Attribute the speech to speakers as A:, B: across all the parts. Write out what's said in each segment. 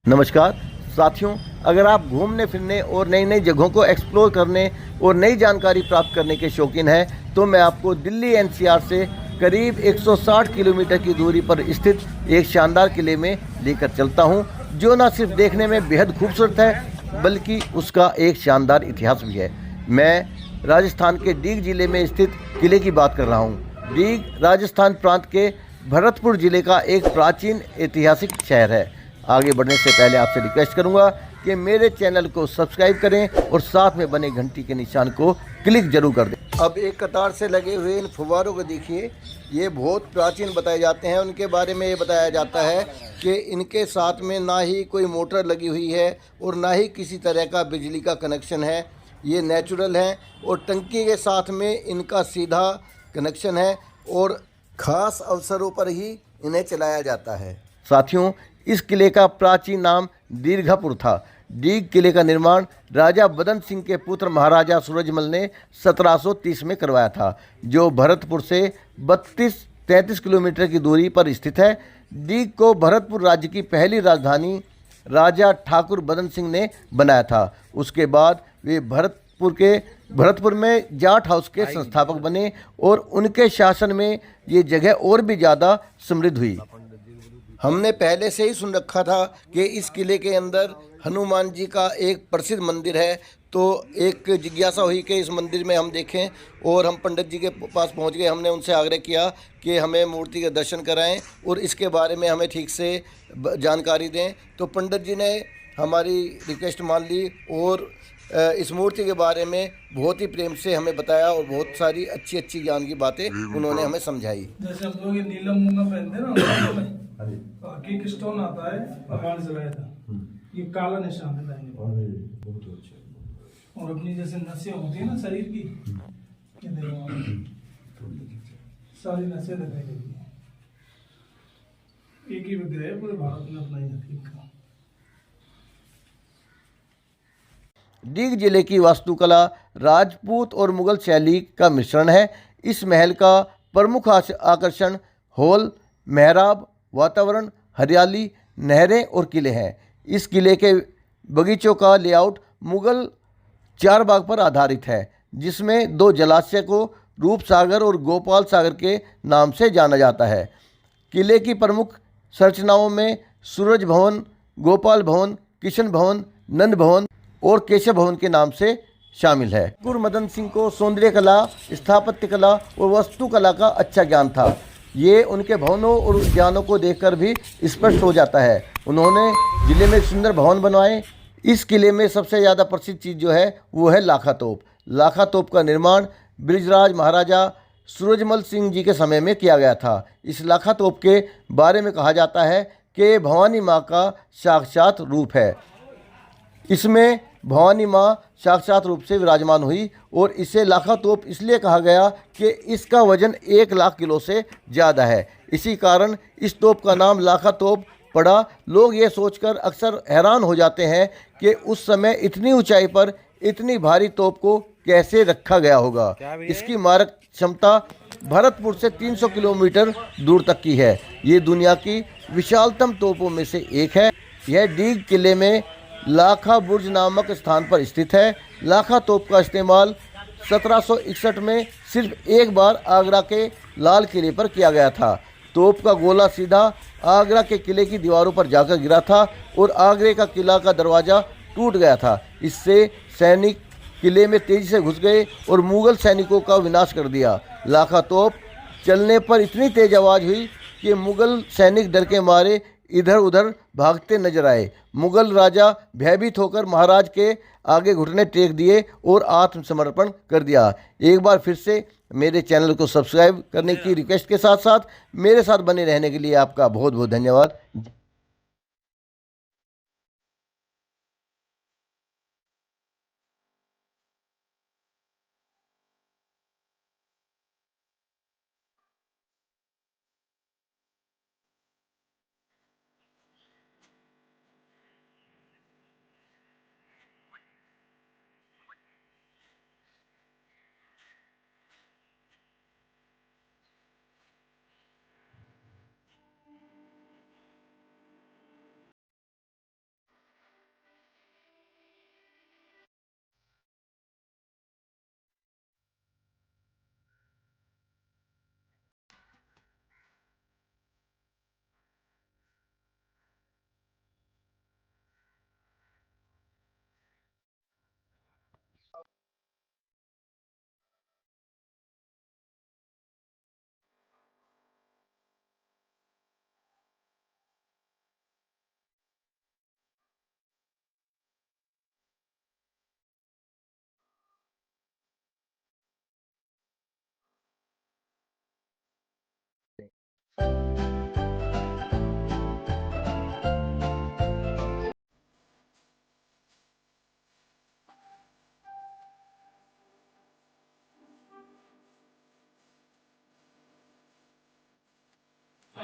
A: नमस्कार साथियों, अगर आप घूमने फिरने और नई नई जगहों को एक्सप्लोर करने और नई जानकारी प्राप्त करने के शौकीन हैं तो मैं आपको दिल्ली एनसीआर से करीब 160 किलोमीटर की दूरी पर स्थित एक शानदार किले में लेकर चलता हूं, जो न सिर्फ देखने में बेहद खूबसूरत है बल्कि उसका एक शानदार इतिहास भी है। मैं राजस्थान के डीग जिले में स्थित किले की बात कर रहा हूँ। डीग राजस्थान प्रांत के भरतपुर जिले का एक प्राचीन ऐतिहासिक शहर है। आगे बढ़ने से पहले आपसे रिक्वेस्ट करूंगा कि मेरे चैनल को सब्सक्राइब करें और साथ में बने घंटी के निशान को क्लिक जरूर कर दें। अब एक कतार से लगे हुए इन फुव्वारों को देखिए, ये बहुत प्राचीन बताए जाते हैं। उनके बारे में ये बताया जाता है कि इनके साथ में ना ही कोई मोटर लगी हुई है और ना ही किसी तरह का बिजली का कनेक्शन है। ये नेचुरल हैं और टंकी के साथ में इनका सीधा कनेक्शन है और ख़ास अवसरों पर ही इन्हें चलाया जाता है। साथियों, इस किले का प्राचीन नाम दीर्घापुर था। डीग किले का निर्माण राजा बदन सिंह के पुत्र महाराजा सूरजमल ने 1730 में करवाया था, जो भरतपुर से 32-33 किलोमीटर की दूरी पर स्थित है। डीग को भरतपुर राज्य की पहली राजधानी राजा ठाकुर बदन सिंह ने बनाया था। उसके बाद वे भरतपुर में जाट हाउस के संस्थापक बने और उनके शासन में ये जगह और भी ज़्यादा समृद्ध हुई। हमने पहले से ही सुन रखा था कि इस किले के अंदर हनुमान जी का एक प्रसिद्ध मंदिर है, तो एक जिज्ञासा हुई कि इस मंदिर में हम देखें और हम पंडित जी के पास पहुंच गए। हमने उनसे आग्रह किया कि हमें मूर्ति के दर्शन कराएं और इसके बारे में हमें ठीक से जानकारी दें। तो पंडित जी ने हमारी रिक्वेस्ट मान ली और इस मूर्ति के बारे में बहुत ही प्रेम से हमें बताया और बहुत सारी अच्छी अच्छी ज्ञान की बातें उन्होंने हमें समझाई।
B: जैसे हम लोग ये नीलम मूंगा पहनते हैं ना, तो हकीक स्टोन आता है, भगवान जलाया था, ये काला निशान है दाहिने और अपनी जैसे नसें होती है ना शरीर की, ये देखो सारी नसें दिखाई देती है। एक ही विग्रह है पूरे भारत में अपना हकीक का।
A: डीग जिले की वास्तुकला राजपूत और मुगल शैली का मिश्रण है। इस महल का प्रमुख आकर्षण हॉल, मेहराब, वातावरण, हरियाली, नहरें और किले हैं। इस किले के बगीचों का लेआउट मुगल चार बाग पर आधारित है, जिसमें दो जलाशय को रूप सागर और गोपाल सागर के नाम से जाना जाता है। किले की प्रमुख संरचनाओं में सूरज भवन, गोपाल भवन, किशन भवन, नंद भवन और केशव भवन के नाम से शामिल है। गुरु मदन सिंह को सौंदर्य कला, स्थापत्य कला और वास्तुकला का अच्छा ज्ञान था। ये उनके भवनों और उद्यानों को देखकर भी स्पष्ट हो जाता है। उन्होंने जिले में सुंदर भवन बनवाए। इस किले में सबसे ज़्यादा प्रसिद्ध चीज़ जो है वो है लाखा तोप। लाखा तोप का निर्माण ब्रिजराज महाराजा सूरजमल सिंह जी के समय में किया गया था। इस लाखा तोप के बारे में कहा जाता है कि भवानी माँ का साक्षात रूप है। इसमें भवानी माँ साक्षात रूप से विराजमान हुई और इसे लाखा तोप इसलिए कहा गया कि इसका वजन 1 लाख किलो से ज़्यादा है। इसी कारण इस तोप का नाम लाखा तोप पड़ा। लोग ये सोचकर अक्सर हैरान हो जाते हैं कि उस समय इतनी ऊंचाई पर इतनी भारी तोप को कैसे रखा गया होगा। इसकी मारक क्षमता भरतपुर से 300 किलोमीटर दूर तक की है। ये दुनिया की विशालतम तोपों में से एक है। यह डीग किले में लाखा बुर्ज नामक स्थान पर स्थित है। लाखा तोप का इस्तेमाल 1761 में सिर्फ एक बार आगरा के लाल किले पर किया गया था। तोप का गोला सीधा आगरा के किले की दीवारों पर जाकर गिरा था और आगरे का किला का दरवाज़ा टूट गया था। इससे सैनिक किले में तेजी से घुस गए और मुगल सैनिकों का विनाश कर दिया। लाखा तोप चलने पर इतनी तेज आवाज़ हुई कि मुगल सैनिक डर के मारे इधर उधर भागते नजर आए। मुगल राजा भयभीत होकर महाराज के आगे घुटने टेक दिए और आत्मसमर्पण कर दिया। एक बार फिर से मेरे चैनल को सब्सक्राइब करने की रिक्वेस्ट के साथ साथ मेरे साथ बने रहने के लिए आपका बहुत बहुत धन्यवाद।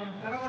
B: करो